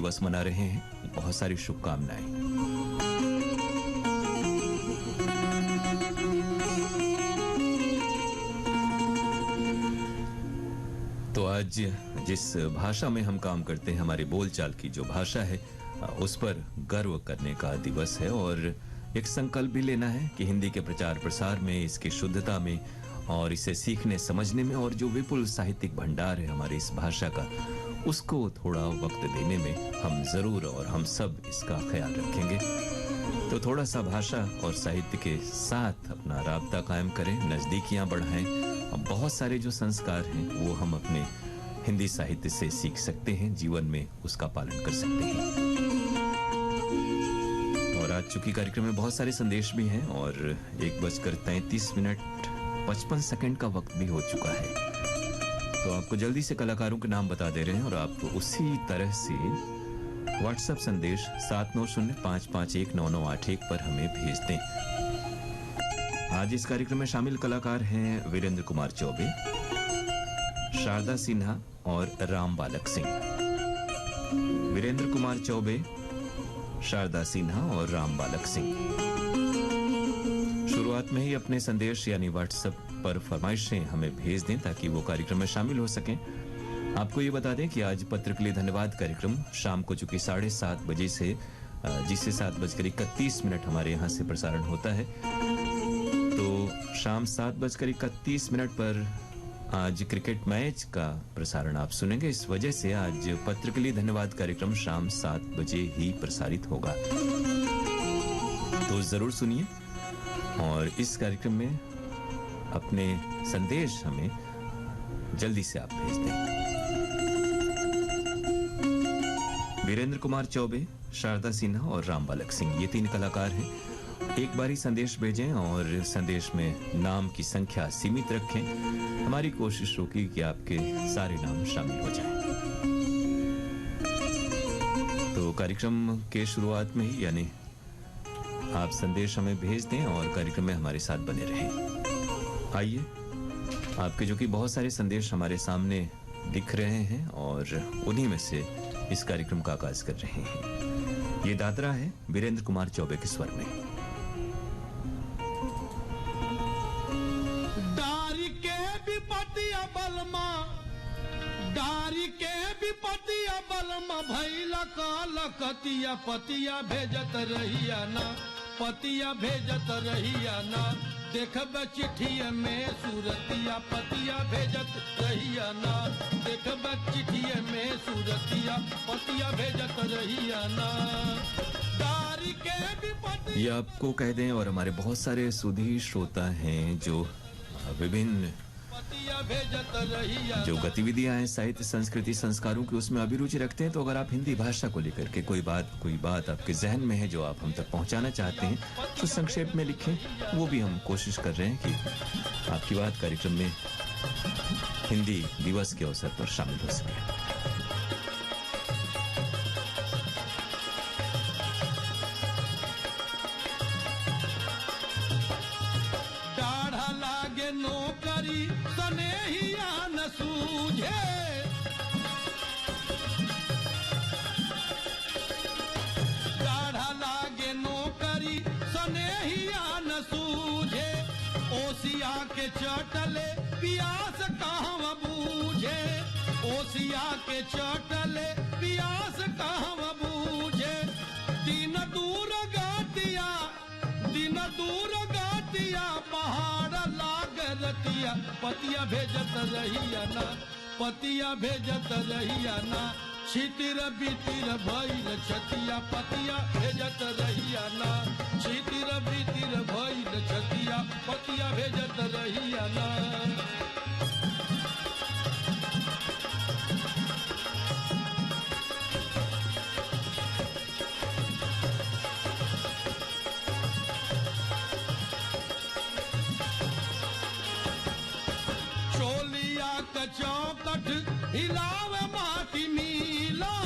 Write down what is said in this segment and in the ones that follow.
दिवस मना रहे हैं, बहुत सारी शुभकामनाएं। तो आज जिस भाषा में हम काम करते हैं, हमारी बोलचाल की जो भाषा है, उस पर गर्व करने का दिवस है और एक संकल्प भी लेना है कि हिंदी के प्रचार प्रसार में, इसकी शुद्धता में और इसे सीखने समझने में और जो विपुल साहित्यिक भंडार है हमारी इस भाषा का, उसको थोड़ा वक्त देने में हम जरूर और हम सब इसका ख्याल रखेंगे। तो थोड़ा सा भाषा और साहित्य के साथ अपना राब्ता कायम करें, नजदीकियां बढ़ाएं। अब बहुत सारे जो संस्कार हैं वो हम अपने हिंदी साहित्य से सीख सकते हैं, जीवन में उसका पालन कर सकते हैं। और आज चूंकि कार्यक्रम में बहुत सारे संदेश भी हैं और 1:33 का वक्त भी हो चुका है, तो आपको जल्दी से कलाकारों के नाम बता दे रहे हैं और आप उसी तरह से व्हाट्सएप संदेश 7905519981 पर हमें भेज दें। आज इस कार्यक्रम में शामिल कलाकार हैं वीरेंद्र कुमार चौबे, शारदा सिन्हा और राम बालक सिंह। वीरेंद्र कुमार चौबे, शारदा सिन्हा और राम बालक सिंह। शुरुआत में ही अपने संदेश यानी व्हाट्सएप पर फरमाइशें हमें भेज दें ताकि वो कार्यक्रम में शामिल हो सकें। आपको ये बता दें कि आज पत्र के लिए धन्यवाद कार्यक्रम शाम को चूंकि 7:30 बजे से जिससे 7:31 हमारे यहाँ से प्रसारण होता है, तो शाम 7:31 पर आज क्रिकेट मैच का प्रसारण आप सुनेंगे। इस वजह से आज पत्र के लिए धन्यवाद कार्यक्रम शाम 7 बजे ही प्रसारित होगा, तो जरूर सुनिए और इस कार्यक्रम में अपने संदेश हमें जल्दी से आप भेज दें। वीरेंद्र कुमार चौबे, शारदा सिन्हा और राम बालक सिंह, ये 3 कलाकार हैं। एक बार ही संदेश भेजें और संदेश में नाम की संख्या सीमित रखें। हमारी कोशिश होगी कि आपके सारे नाम शामिल हो जाएं। तो कार्यक्रम के शुरुआत में ही यानी आप संदेश हमें भेज दें और कार्यक्रम में हमारे साथ बने रहें। आइए, आपके जो कि बहुत सारे संदेश हमारे सामने दिख रहे हैं और उन्हीं में से इस कार्यक्रम का आगाज कर रहे हैं। ये दादरा है वीरेंद्र कुमार चौबे के स्वर में। डारी के विपतिया बलमा भैला काल कतिया पतिया भेजत रहिया ना, पतिया भेजत रहिया ना, देखब चिट्ठिया में सूरतिया पतिया भेजत रहिया ना, देखब चिट्ठिया में सूरतिया पतिया भेजत रहिया ना। डारी के विपतिया ये आपको कह दें और हमारे बहुत सारे सुधी श्रोता हैं जो विभिन्न जो गतिविधियां हैं साहित्य संस्कृति संस्कारों की, उसमें अभिरुचि रखते हैं। तो अगर आप हिंदी भाषा को लेकर के कोई बात आपके जहन में है जो आप हम तक पहुंचाना चाहते हैं, तो संक्षेप में लिखें। वो भी हम कोशिश कर रहे हैं कि आपकी बात कार्यक्रम में हिंदी दिवस के अवसर पर शामिल हो सके। के चटले पियास कहवा बूझे, ओसिया के चटले पियास कहवा बूझे। दिन दूर गातिया पहाड़ लाग रतिया पतिया भेजत रहिया ना, पतिया भेजत रहिया ना, छितिर बितिर भइल छतिया पतिया भेजत रहिया ना, छितिर बितिर भइल छतिया पतिया भेजत रहिया ना। चोलिया का चौकट हिलावे माटी मीला,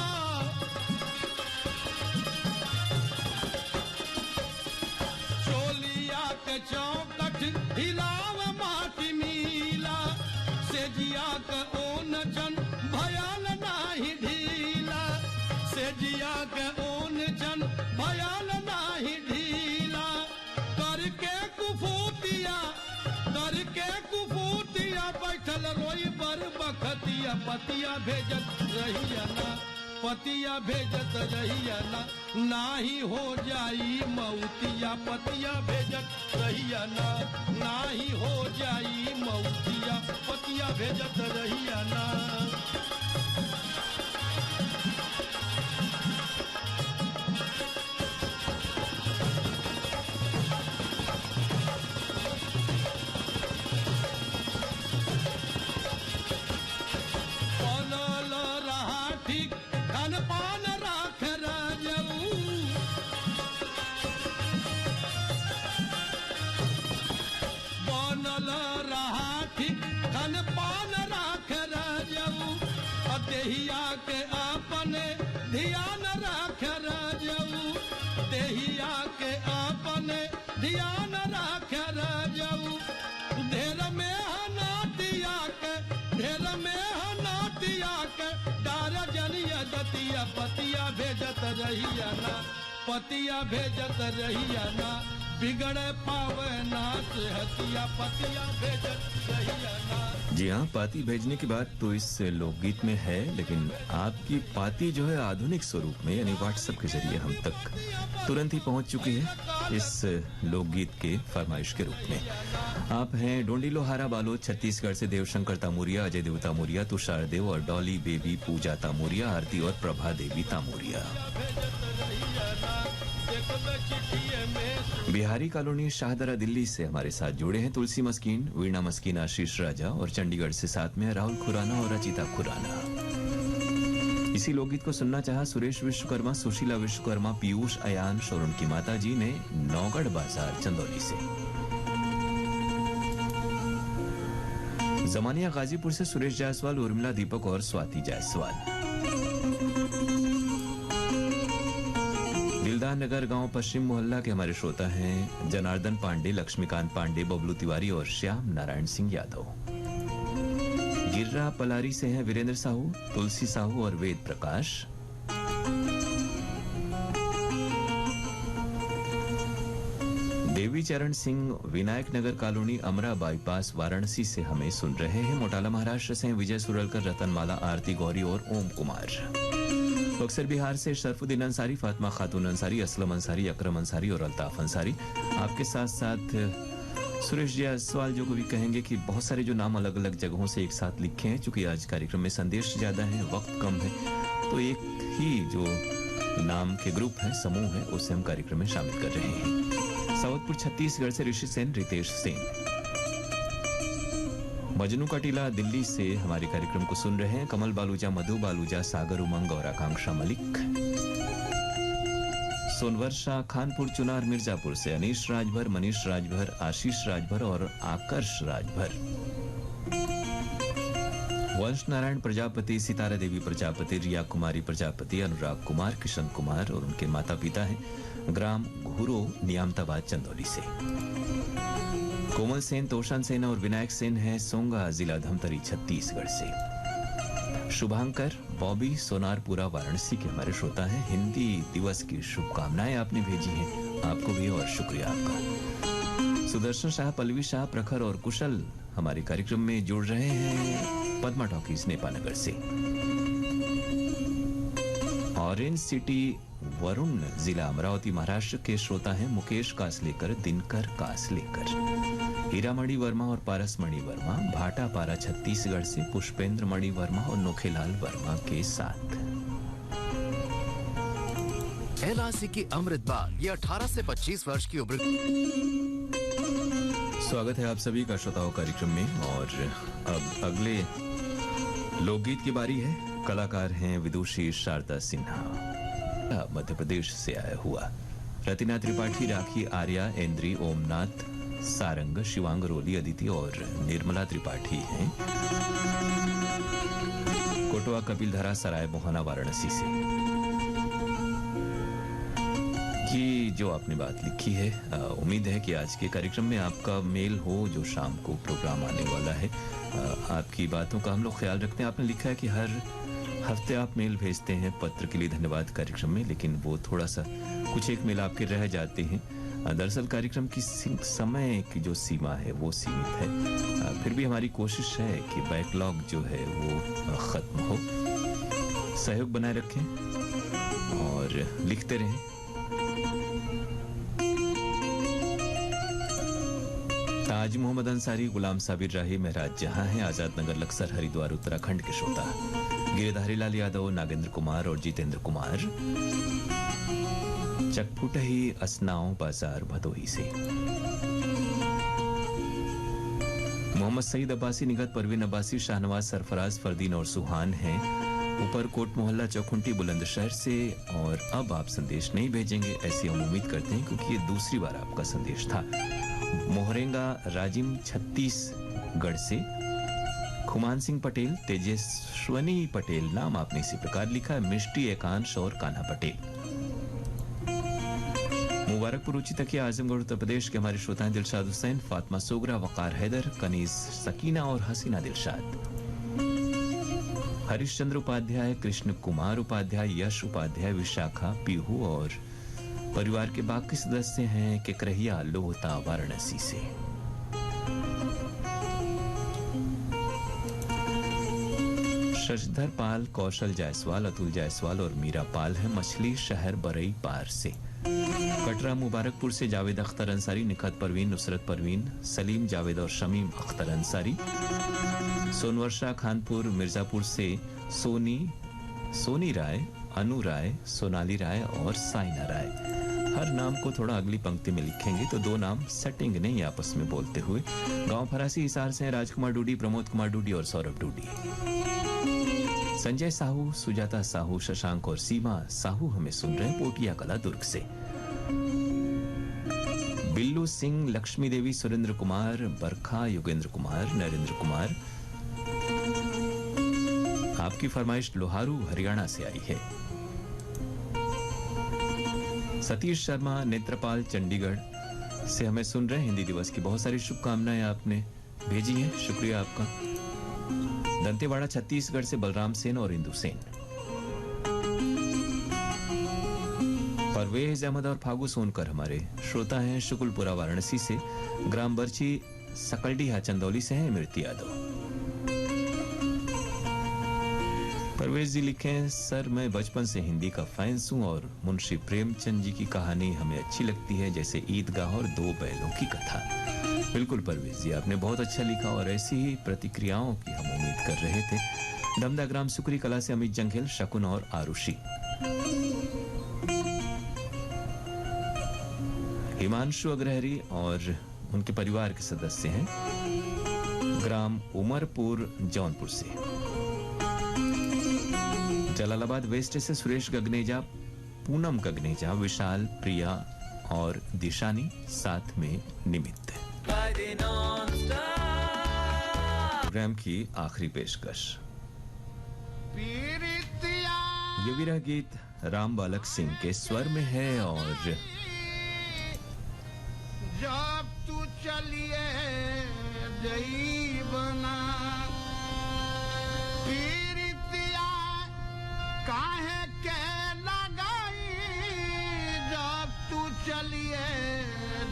चोलिया के चौकट हिलावे माटी मीला, सेजिया का ओन जन भयाल नाही ढीला, से जिया के ऊन जन भयाल नाही ढीला करके कुफूतिया बैठल रोई बर बखतिया पतिया भेजत रहिया ना पतिया भेजत रहिया ना नाही हो जाई मौतिया पतिया भेजत रहिया ना नाही हो जाई मौतिया पतिया भेजत रहिया ना देहिया के अपने ध्यान रख रजऊ देहिया के अपने ध्यान रख रजऊ ढेर में हनातिया के डार जनिया दतिया पतिया भेजत रहिया ना पतिया भेजत रहिया ना बिगड़े पावे ना हतिया पतिया भेजत रहिया ना। जी हाँ, पाती भेजने की बात तो इस लोकगीत में है, लेकिन आपकी पाती जो है आधुनिक स्वरूप में यानी व्हाट्सएप के जरिए हम तक तुरंत ही पहुंच चुकी है इस लोकगीत के फरमाइश के रूप में। आप हैं डोंडी लोहारा बालोद छत्तीसगढ़ से देवशंकर तामूरिया, अजय देव तामूरिया, तुषार देव और डॉली बेबी पूजा तामूरिया, आरती और प्रभा देवी तामूरिया। बिहारी कॉलोनी शाहदरा दिल्ली से हमारे साथ जुड़े हैं तुलसी मस्कीन, वीणा मस्कीन, आशीष राजा और चंडीगढ़ से साथ में राहुल खुराना और रचिता खुराना। इसी लोकगीत को सुनना चाहा सुरेश विश्वकर्मा, सुशीला विश्वकर्मा, पीयूष अयांश और उनकी माता जी ने नौगढ़ बाजार चंदौली से। जमानिया गाजीपुर से सुरेश जायसवाल, उर्मिला दीपक और स्वाति जायसवाल। दिलदार नगर गांव पश्चिम मोहल्ला के हमारे श्रोता हैं जनार्दन पांडे, लक्ष्मीकांत पांडे, बबलू तिवारी और श्याम नारायण सिंह यादव। गिर्रा पलारी से हैं वीरेंद्र साहू, तुलसी साहू और वेद प्रकाश। देवी चरण सिंह विनायक नगर कॉलोनी अमरा बाईपास वाराणसी से हमें सुन रहे हैं। मोटाला महाराष्ट्र से विजय सुरलकर, रतनमाला, आरती गौरी और ओम कुमार। बक्सर बिहार से शरफुद्दीन अंसारी, फातिमा खातून अंसारी, असलम अंसारी, अकरम अंसारी और अल्ताफ अंसारी। आपके साथ साथ सुरेश जायसवाल जो को भी कहेंगे कि बहुत सारे जो नाम अलग अलग जगहों से एक साथ लिखे हैं, चूंकि आज कार्यक्रम में संदेश ज्यादा है, वक्त कम है, तो एक ही जो नाम के ग्रुप है, समूह है, उसे हम कार्यक्रम में शामिल कर रहे हैं। सावतपुर छत्तीसगढ़ से ऋषि सेन, रितेश सेन। मजनू का टीला दिल्ली से हमारे कार्यक्रम को सुन रहे हैं कमल बालूजा, मधु बालूजा, सागर उमंग और आकांक्षा मलिक। सोनवर्षा खानपुर चुनार मिर्जापुर से अनीश राजभर, मनीष राजभर, आशीष राजभर और आकर्ष राजभर। वंश नारायण प्रजापति, सितारा देवी प्रजापति, रिया कुमारी प्रजापति, अनुराग कुमार, किशन कुमार और उनके माता पिता हैं ग्राम घुरो, नियामताबाद चंदौली से। कोमल सेन, तोषण सेन और विनायक सेन है सोंगा, जिला धमतरी छत्तीसगढ़ से। शुभांकर, बॉबी, सोनारपुरा वाराणसी के हमारे श्रोता हैं। हिंदी दिवस की शुभकामनाएं आपने भेजी हैं, आपको भी और शुक्रिया आपका। सुदर्शन शाह, पल्लवी शाह, प्रखर और कुशल हमारे कार्यक्रम में जुड़ रहे हैं पद्मा टॉकीज नेपानगर से। ऑरेंज सिटी वरुण, जिला अमरावती महाराष्ट्र के श्रोता हैं मुकेश कासलेकर, दिनकर कासलेकर। हीरामणि वर्मा और पारसमणि वर्मा, भाटापारा छत्तीसगढ़ से पुष्पेंद्र मणि वर्मा और नोखेलाल वर्मा के साथ। एलआईसी की अमृत बाग, ये 18 से 25 वर्ष की उम्र। स्वागत है आप सभी का श्रोताओं कार्यक्रम में। और अब अगले लोकगीत की बारी है। कलाकार हैं विदुषी शारदा सिन्हा, मध्य प्रदेश से आया हुआ। रतिना त्रिपाठी, राखी आर्या, इंद्री, ओमनाथ सारंग, शिवांग रोली, अदिति और निर्मला त्रिपाठी हैं कोटवा कपिलधरा सराय मोहना वाराणसी से। ये जो आपने बात लिखी है, उम्मीद है कि आज के कार्यक्रम में आपका मेल हो जो शाम को प्रोग्राम आने वाला है। आपकी बातों का हम लोग ख्याल रखते हैं। आपने लिखा है कि हफ्ते आप मेल भेजते हैं पत्र के लिए धन्यवाद कार्यक्रम में, लेकिन वो थोड़ा सा कुछ एक मेल आपके रह जाते हैं। दरअसल कार्यक्रम की समय की जो सीमा है वो सीमित है। फिर भी हमारी कोशिश है कि बैकलॉग जो है वो खत्म हो। सहयोग बनाए रखें और लिखते रहें। ताज मोहम्मद अंसारी, गुलाम साबिर राही, महराज जहां हैं, आजाद नगर लक्सर हरिद्वार उत्तराखंड के श्रोता, गिरिधारी लाल यादव, नागेंद्र कुमार और जितेंद्र कुमार, चकफुटही असनाओं बाजार भदोही से, मोहम्मद सईद अब्बासी, निगत परवीन अब्बासी, शाहनवाज, सरफराज, फरदीन और सुहान हैं ऊपरकोट मोहल्ला चौखुंटी बुलंदशहर से। और अब आप संदेश नहीं भेजेंगे ऐसी हम उम्मीद करते हैं, क्योंकि ये दूसरी बार आपका संदेश था। मोहरेंगा राजिम छत्तीसगढ़ से, खुमान सिंह पटेल, तेजस्वनी पटेल, नाम आपने इसी प्रकार लिखा है, मिष्टी, एकांश और कान्हा पटेल। मुबारकपुर उच्ची तकिया, आजमगढ़ उत्तर प्रदेश के हमारे श्रोता हैं दिलशाद हुसैन, फातिमा सोगरा, वकार हैदर, कनीज सकीना और हसीना दिलशाद, हरिश्चंद्र उपाध्याय, कृष्ण कुमार उपाध्याय, यश उपाध्याय, विशाखा, पीहू और परिवार के बाकी सदस्य हैं केकरहिया, लोहता, वाराणसी से। शशधर पाल, कौशल जायसवाल, अतुल जायसवाल और मीरा पाल हैं मछली शहर बरई पार से। कटरा मुबारकपुर से जावेद अख्तर अंसारी, निखत परवीन, नुसरत परवीन, सलीम जावेद और शमीम अख्तर अंसारी। सोनवर्षा खानपुर मिर्जापुर से सोनी राय, अनु राय, सोनाली राय और साइना राय। हर नाम को थोड़ा अगली पंक्ति में लिखेंगे तो दो नाम सेटिंग नहीं आपस में बोलते हुए। गांव फरासी हिसार से राजकुमार डूडी, प्रमोद कुमार डूडी और सौरभ डूडी। संजय साहू, सुजाता साहू, शशांक और सीमा साहू हमें सुन रहे हैं पोटिया कला दुर्ग से। बिल्लू सिंह, लक्ष्मी देवी, सुरेंद्र कुमार, बरखा, योगेंद्र कुमार, नरेंद्र कुमार। आपकी फरमाइश लोहारू हरियाणा से आई है। सतीश शर्मा, नेत्रपाल, चंडीगढ़ से हमें सुन रहे हैं। हिंदी दिवस की बहुत सारी शुभकामनाएं आपने भेजी हैं, शुक्रिया आपका। दंतेवाड़ा छत्तीसगढ़ से बलराम सेन और इंदु सेन। परवेज अहमद और फागू सोनकर हमारे श्रोता हैं शुक्लपुरा वाराणसी से। ग्राम बर्ची सकलडीहा चंदौली से हैं इमरती यादव। परवेज जी लिखें, सर मैं बचपन से हिंदी का फैंस हूं और मुंशी प्रेमचंद जी की कहानी हमें अच्छी लगती है, जैसे ईदगाह और दो बैलों की कथा। बिल्कुल परवेज जी, आपने बहुत अच्छा लिखा और ऐसी ही प्रतिक्रियाओं की हम उम्मीद कर रहे थे। दमदा ग्राम सुकरी कला से अमित जंघेल, शकुन और आरुषि। हिमांशु अग्रहरी और उनके परिवार के सदस्य हैं ग्राम उमरपुर जौनपुर से। जलालाबाद वेस्ट से सुरेश गगनेजा, पूनम गगनेजा, विशाल, प्रिया और दिशानी, साथ में निमित्त। प्रोग्राम की आखिरी पेशकश ये विरह गीत राम बालक सिंह के स्वर में है और जब तू चलिए जई बना पीरितिया काहे के लगाई, जब तू चलिए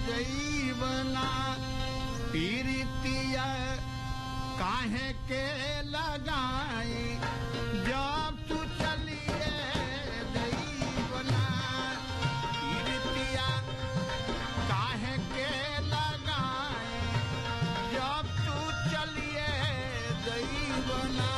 जई बना पीरितिया काहे के लगाई, जब तू चलिए जई बना पीरितिया काहे के लगाई, जब तू चलिए जई बना।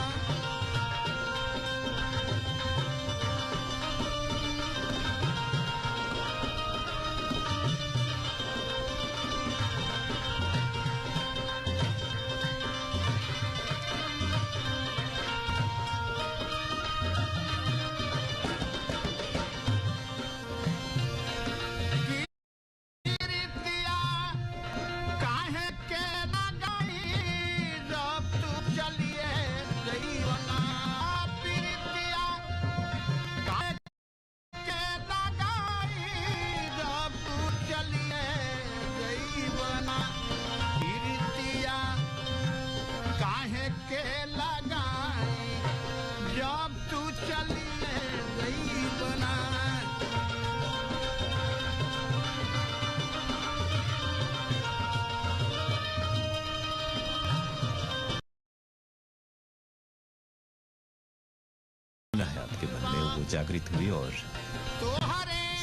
भावना है आपके मन में वो जागृत हुई। और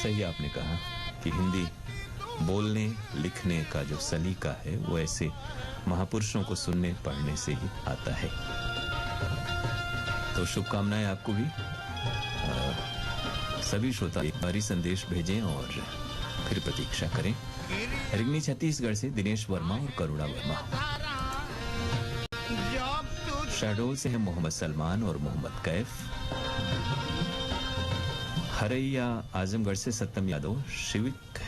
सही आपने कहा कि हिंदी बोलने लिखने का जो सलीका है वो ऐसे महापुरुषों को सुनने पढ़ने से ही आता है। तो शुभकामनाएं आपको भी। सभी श्रोता एक बारी संदेश भेजें और फिर प्रतीक्षा करें। रिंगनी छत्तीसगढ़ से दिनेश वर्मा और करुणा वर्मा। शहडोल से हैं मोहम्मद सलमान और मोहम्मद कैफ। हरैया आजमगढ़ से सत्यम यादव। शिविक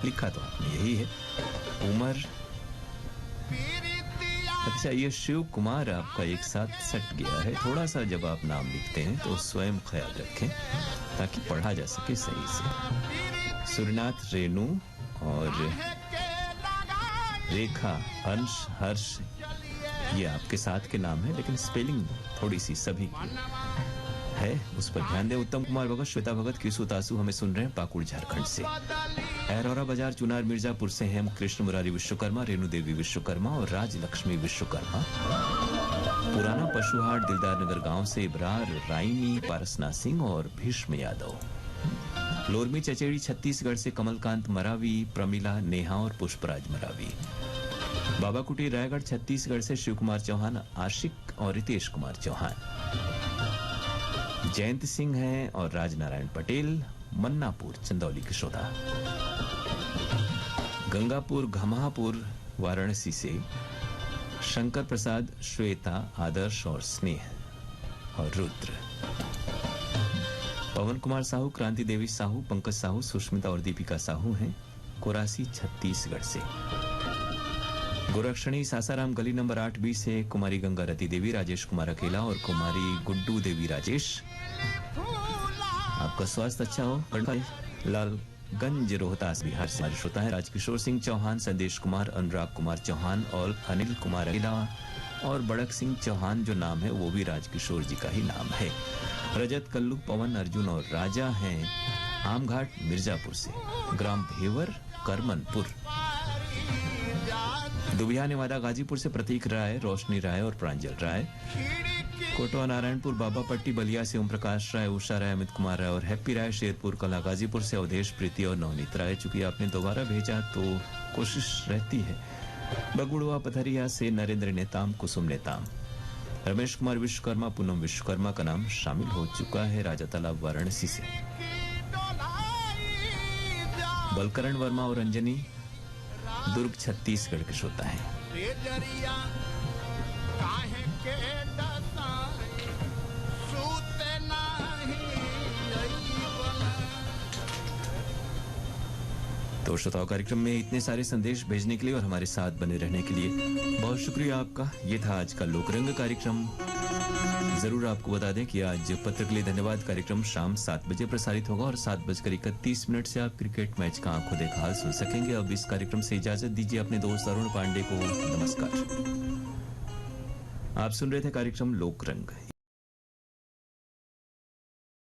लिखा तो आपने यही है। उमर, अच्छा ये शिव कुमार आपका एक साथ सट गया है। थोड़ा सा जब आप नाम लिखते हैं तो स्वयं ख्याल रखें ताकि पढ़ा जा सके सही से। सूर्यनाथ रेणु और रेखा अंश हर्ष ये आपके साथ के नाम है, लेकिन स्पेलिंग थोड़ी सी सभी है, उस पर ध्यान दें। उत्तम कुमार भगत, श्वेता भगत, किसु तासु हमें सुन रहे हैं पाकुड़ झारखंड से। एरोरा बाजार चुनार मिर्जापुर से हैं कृष्ण मुरारी विश्वकर्मा, रेणु देवी विश्वकर्मा और राज लक्ष्मी विश्वकर्मा। पुराना पशुहाट दिलदार नगर गांव से इब्रार राइनी पारसना सिंह और भीष्म यादव। लोरमी चचेड़ी छत्तीसगढ़ से कमलकांत मरावी, प्रमिला नेहा और पुष्पराज मरावी। बाबा कुटी रायगढ़ छत्तीसगढ़ से शिव कुमार चौहान, आशिक और रितेश कुमार चौहान। जयंत सिंह हैं और राजनारायण पटेल, मन्नापुर चंदौली की श्रोता। गंगापुर घमापुर वाराणसी से शंकर प्रसाद, श्वेता, आदर्श और स्नेह और रुद्र। पवन कुमार साहू, क्रांति देवी साहू, पंकज साहू, सुष्मिता और दीपिका साहू हैं कोरासी छत्तीसगढ़ से। गोरक्षणी सासाराम गली नंबर 8B से कुमारी गंगा रति देवी, राजेश कुमार अकेला और कुमारी गुड्डू देवी राजेश। आपका स्वास्थ्य अच्छा हो। लालगंज रोहतास बिहार से हमारे श्रोता है राजकिशोर सिंह चौहान, संदेश कुमार, अनुराग कुमार चौहान और अनिल कुमार अकेला और बड़क सिंह चौहान जो नाम है वो भी राजकिशोर जी का ही नाम है। रजत, कल्लू, पवन, अर्जुन और राजा हैं आमघाट मिर्जापुर से। ग्राम भेवर, करमनपुर। दुबिया नेवादा गाजीपुर से प्रतीक राय, रोशनी राय और प्रांजल राय। कोटवा नारायणपुर बाबा पट्टी बलिया से ओम प्रकाश राय, उषा राय, अमित कुमार राय और हैप्पी राय। शेरपुर कला गाजीपुर से अवधेश, प्रीति और नवनीत राय। चूंकि आपने दोबारा भेजा तो कोशिश रहती है। बगुड़वा पथरिया से नरेंद्र नेताम, कुसुम नेताम। रमेश कुमार विश्वकर्मा, पूनम विश्वकर्मा का नाम शामिल हो चुका है राजा तालाब वाराणसी से। बलकरण वर्मा और अंजनी दुर्ग छत्तीसगढ़ के श्रोता है। तो श्रोताओं कार्यक्रम में इतने सारे संदेश भेजने के लिए और हमारे साथ बने रहने के लिए बहुत शुक्रिया आपका। ये था आज का लोकरंग कार्यक्रम। जरूर आपको बता दें कि आज पत्र के लिए धन्यवाद कार्यक्रम शाम 7 बजे प्रसारित होगा और 7:31 से आप क्रिकेट मैच का आंखों देखा हाल सुन सकेंगे। अब इस कार्यक्रम से इजाजत दीजिए अपने दोस्त अरुण पांडे को। नमस्कार। आप सुन रहे थे कार्यक्रम लोकरंग।